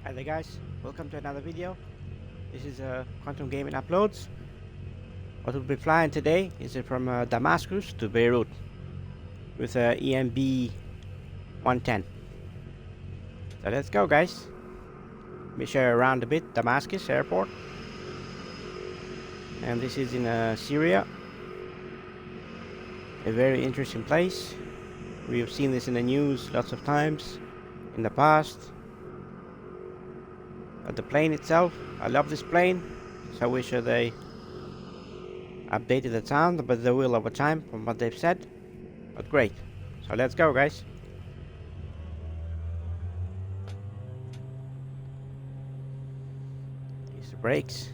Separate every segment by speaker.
Speaker 1: Hi there guys, welcome to another video. This is Quantum Gaming Uploads. What we'll be flying today is from Damascus to Beirut with EMB-110. So let's go guys. Let me show you around a bit. Damascus airport. And this is in Syria. A very interesting place. We have seen this in the news lots of times in the past. But the plane itself, I love this plane. So I wish they updated the sound, but they will over time from what they've said. But great. So let's go guys. Here's the brakes.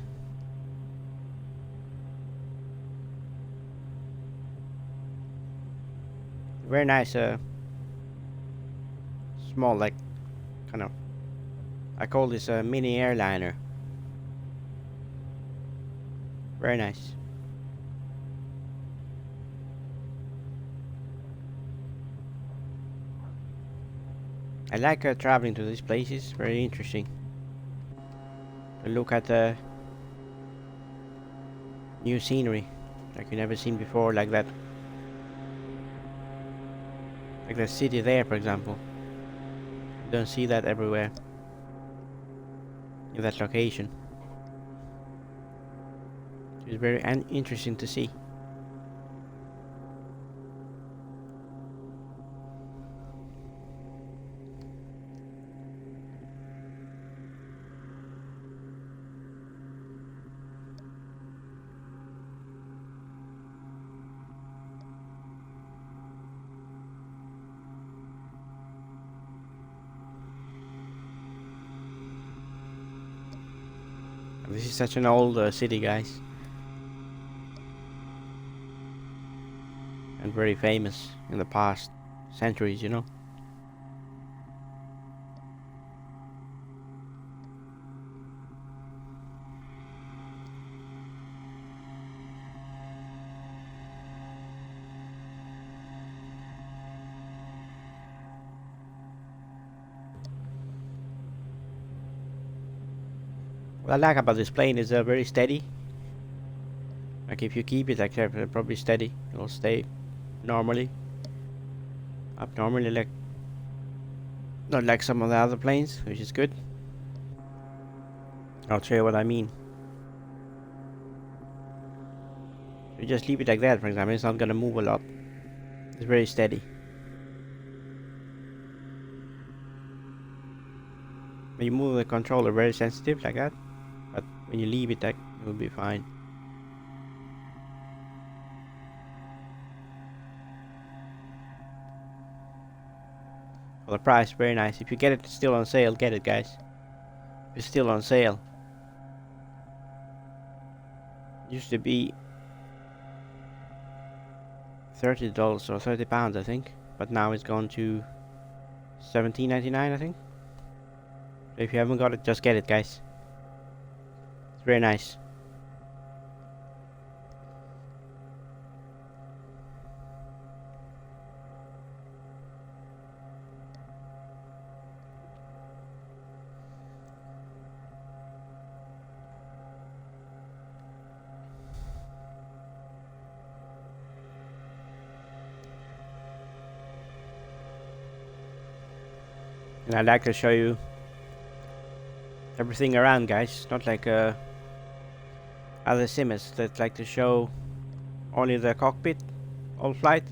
Speaker 1: Very nice small, like, kind of, I call this a mini airliner. Very nice. I like traveling to these places. Very interesting to look at the new scenery like you never seen before, like that. Like the city there, for example. You don't see that everywhere in that location. It's very interesting to see. This is such an old city, guys, and very famous in the past centuries, you know. What I like about this plane is very steady. Like if you keep it like probably steady, it'll stay normally up normally, like not like some of the other planes, which is good. I'll show you what I mean. You just leave it like that, for example, it's not gonna move a lot. It's very steady. When you move the controller, very sensitive like that, but when you leave it, like, it will be fine. For the price, very nice. If you get it still on sale, get it, guys. It's still on sale. It used to be $30 or £30, I think, but now it's gone to $17.99, I think. If you haven't got it, just get it, guys. It's very nice. And I'd like to show you everything around, guys. Not like other sims that like to show only the cockpit all flight.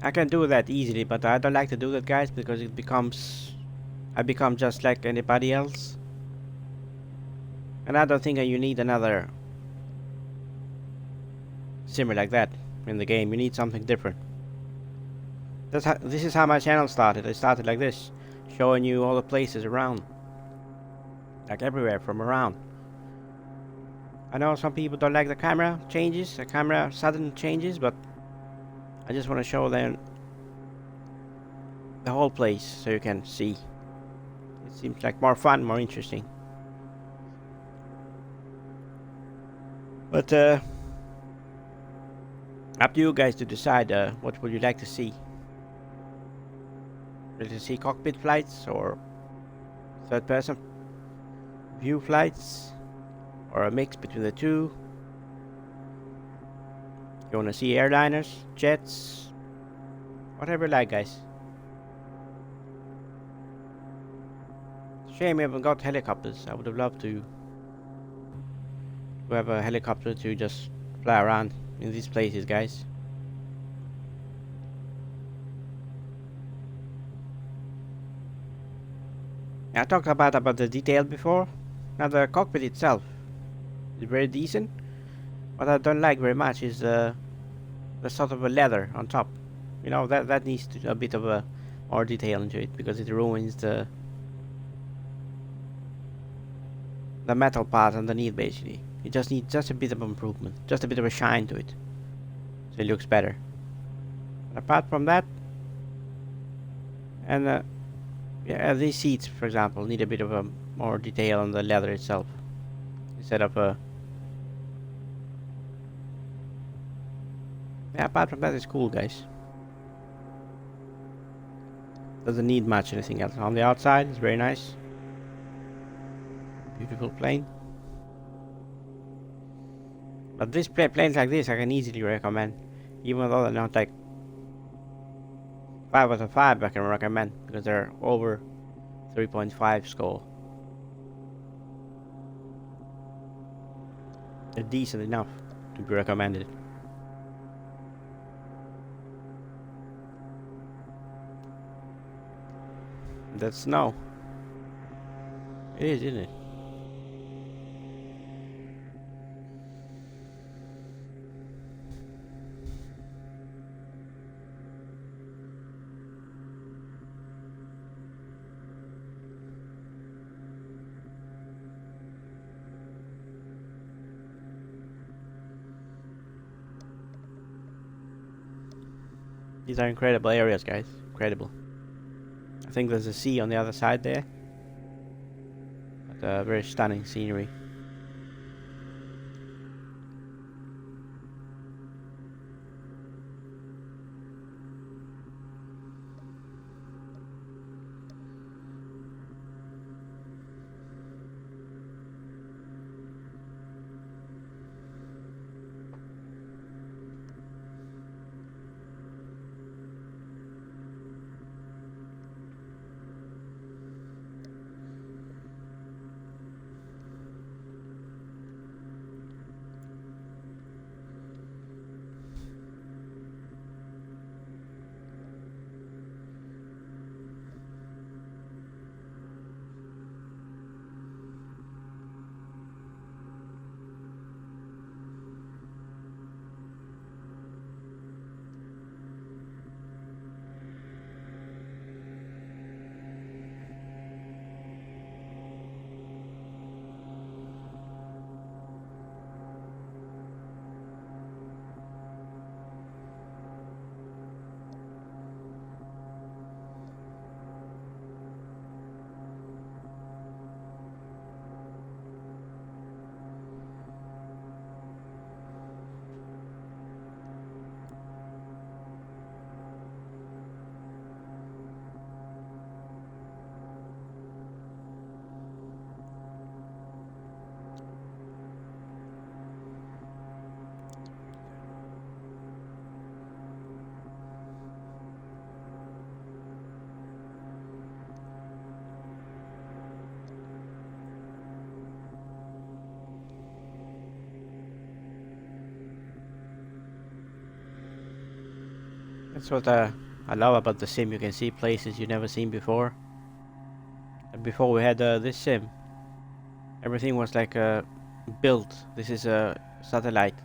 Speaker 1: I can do that easily, but I don't like to do that, guys, because it becomes, I become just like anybody else, and I don't think you need another simmer like that in the game. You need something different. This is how my channel started. I started like this, showing you all the places around, like everywhere from around. I know some people don't like the camera changes, the camera sudden changes, but I just want to show them the whole place so you can see. It seems like more fun, more interesting. But up to you guys to decide what would you like to see. To see cockpit flights or third person view flights, or a mix between the two. You wanna see airliners, jets, whatever you like, guys. Shame we haven't got helicopters. I would have loved to have a helicopter to just fly around in these places, guys. I talked about the detail before. Now the cockpit itself is very decent. What I don't like very much is the sort of a leather on top. You know, that needs a bit of a more detail into it, because it ruins the metal part underneath. Basically, it just needs just a bit of improvement, just a bit of a shine to it, so it looks better. But apart from that, and yeah, these seats, for example, need a bit of a more detail on the leather itself, instead of a. Yeah, apart from that, it's cool, guys. Doesn't need much anything else. On the outside, it's very nice. Beautiful plane. But this planes like this, I can easily recommend, even though they're not like 5 out of 5. I can recommend because they're over 3.5 score. They're decent enough to be recommended. That's snow. It is, isn't it? These are incredible areas, guys. Incredible. I think there's a sea on the other side there. But very stunning scenery. That's what I love about the sim. You can see places you've never seen before. And before we had this sim, everything was like built. This is a satellite,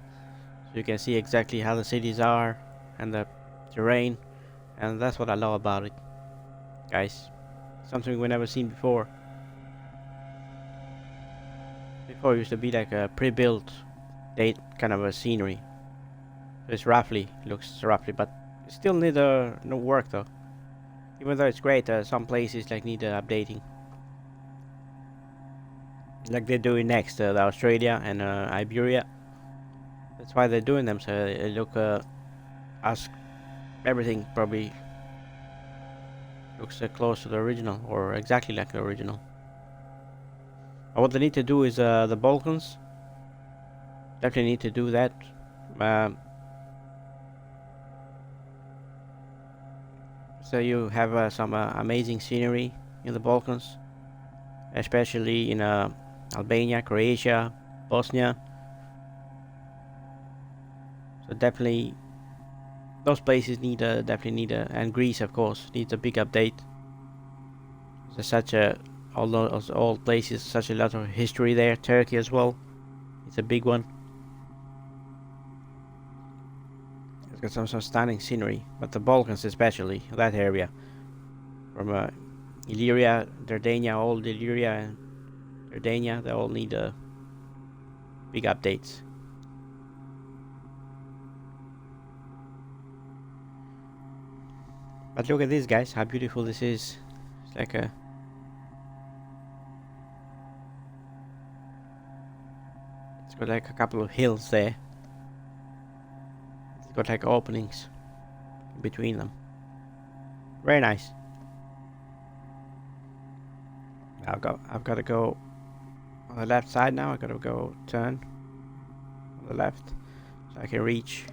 Speaker 1: so you can see exactly how the cities are and the terrain, and that's what I love about it, guys. Something we've never seen before. Before it used to be like a pre-built date kind of a scenery. It's looks roughly, but it still need no work though. Even though it's great, some places like need updating. Like they're doing next, the Australia and Iberia. That's why they're doing them, so they look as everything probably looks close to the original, or exactly like the original. What they need to do is the Balkans. Definitely need to do that. So you have some amazing scenery in the Balkans, especially in Albania, Croatia, Bosnia. So definitely those places need and Greece of course needs a big update. There's such a all those old places, such a lot of history there. Turkey as well, it's a big one. It's got some stunning scenery, but the Balkans especially, that area from Illyria, Dardania, old Illyria and Dardania, they all need big updates. But look at this, guys, how beautiful this is. It's like a it's got like a couple of hills there. It's got like openings in between them. Very nice. I've got to go on the left side now. I've got to go turn on the left so I can reach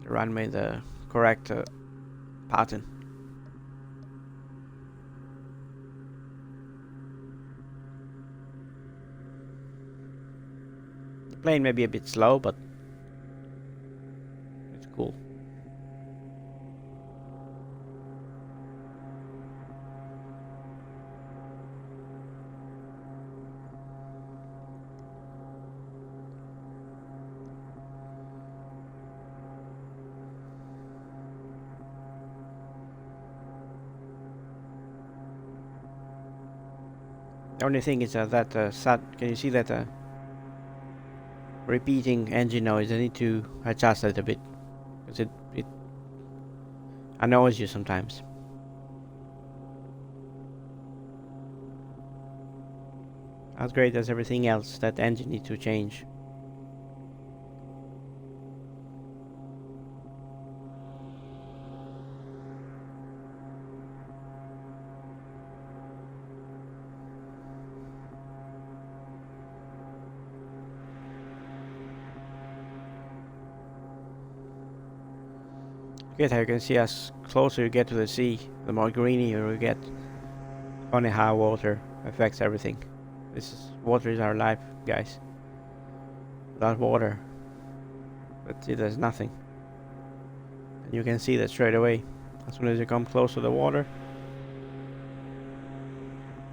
Speaker 1: the runway, the correct pattern. The plane may be a bit slow, but it's cool. The only thing is that can you see that repeating engine noise? I need to adjust that a bit because it annoys you sometimes. As great as everything else, that engine needs to change. Good, how you can see as closer you get to the sea, the more greenier you get. Funny how water affects everything. Water is our life, guys. Without water, but see, there's nothing. And you can see that straight away. As soon as you come close to the water,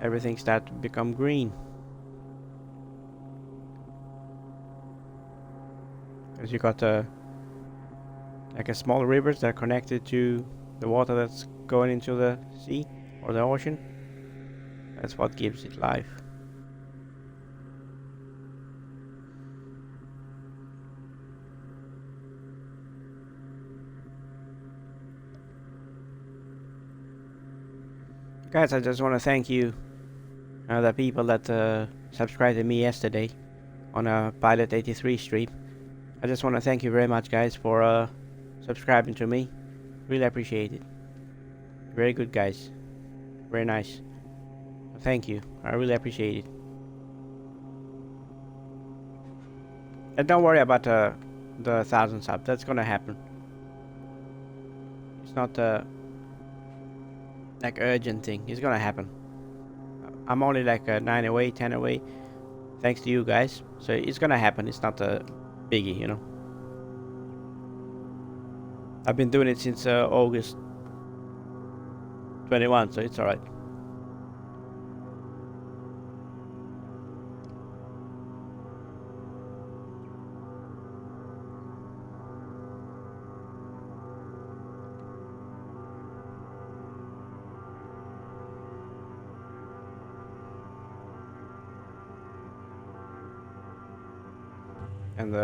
Speaker 1: everything starts to become green. As you got like a small rivers that are connected to the water that's going into the sea or the ocean. That's what gives it life. Guys, I just want to thank you, the people that subscribed to me yesterday on a Pilot 83 stream. I just want to thank you very much, guys, for subscribing to me. Really appreciate it. Very good, guys. Very nice. Thank you. I really appreciate it. And don't worry about the 1,000 subs. That's gonna happen. It's not like urgent thing. It's gonna happen. I'm only like 9 away, 10 away, thanks to you guys. So it's gonna happen. It's not a biggie, you know. I've been doing it since August 21, so it's alright. And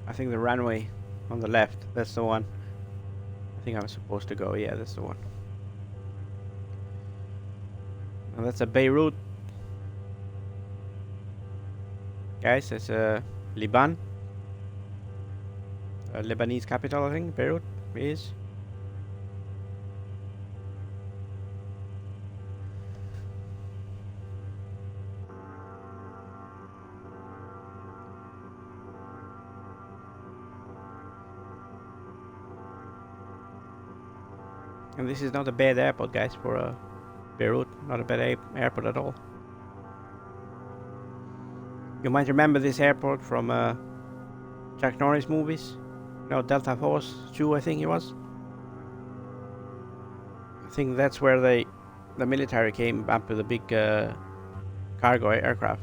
Speaker 1: I think the runway on the left, that's the one I think I'm supposed to go. Yeah, that's the one. And that's a Beirut, guys. That's Liban, Lebanese capital, I think. Beirut is. And this is not a bad airport, guys, for Beirut. Not a bad airport at all. You might remember this airport from Chuck Norris movies. You know, Delta Force 2, I think it was. I think that's where the military came up with a big cargo aircraft.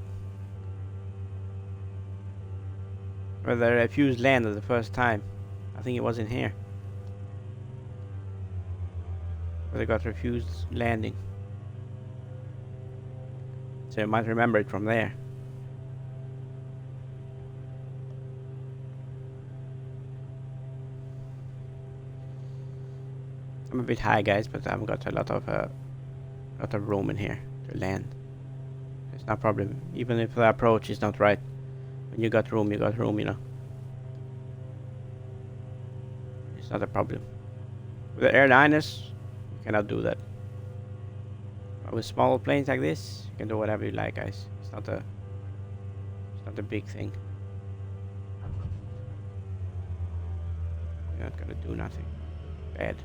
Speaker 1: Where they refused landed the first time. I think it was in here. Where they got refused landing. So you might remember it from there. I'm a bit high, guys, but I've got a lot of room in here to land. It's no problem. Even if the approach is not right, when you got room, you know. It's not a problem. With the airliners, you cannot do that. But with small planes like this, you can do whatever you like, guys. It's not a big thing. You're not gonna do nothing bad.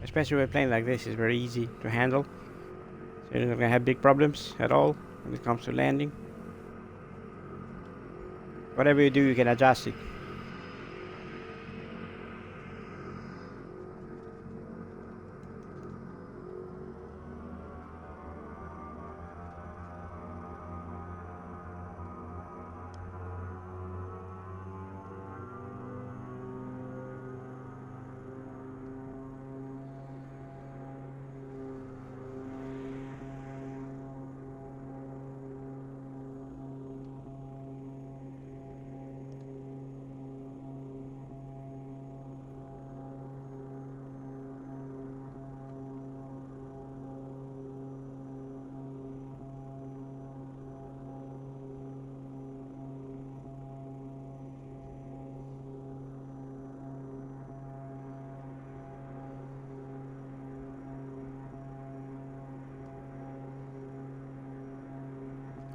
Speaker 1: Especially with a plane like this, is very easy to handle. So you're not gonna have big problems at all when it comes to landing. Whatever you do, you can adjust it.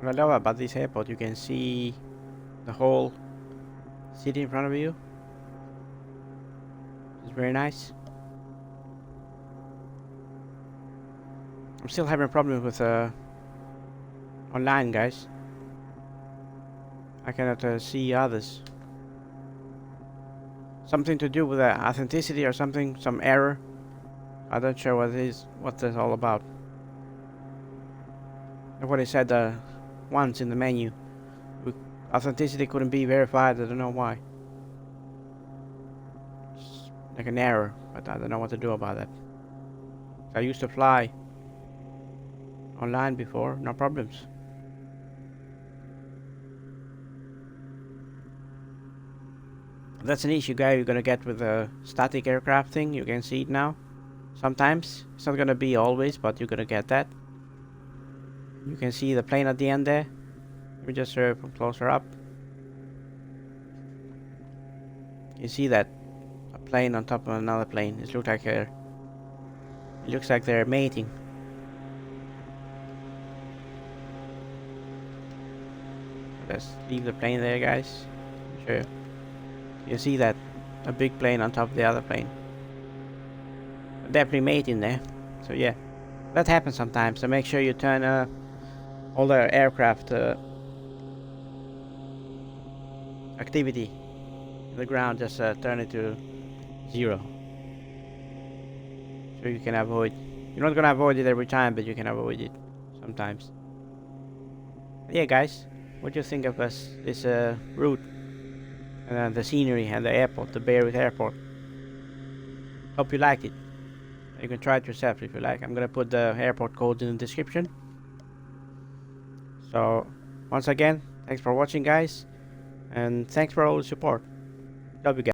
Speaker 1: What I love about this airport, you can see the whole city in front of you. It's very nice. I'm still having problems with online, guys. I cannot see others. Something to do with authenticity or something, some error. I'm not sure what it is, what that's all about. Like what I said once in the menu. Authenticity couldn't be verified, I don't know why. It's like an error, but I don't know what to do about that. I used to fly online before, no problems. That's an issue, guys, you're gonna get with the static aircraft thing. You can see it now. Sometimes, it's not gonna be always, but you're gonna get that. You can see the plane at the end there. Let me just show it closer up. You see that? A plane on top of another plane. It looks like they're mating. Let's leave the plane there, guys. Show you. You see that? A big plane on top of the other plane. Definitely mating there. So yeah, that happens sometimes. So make sure you turn all the aircraft activity in the ground, just turn it to 0. So you can avoid. You're not gonna avoid it every time, but you can avoid it sometimes. But yeah, guys, what do you think of this route and the scenery and the airport, the Beirut airport? Hope you liked it. You can try it yourself if you like. I'm gonna put the airport code in the description. So once again, thanks for watching, guys, and thanks for all the support. Love you guys.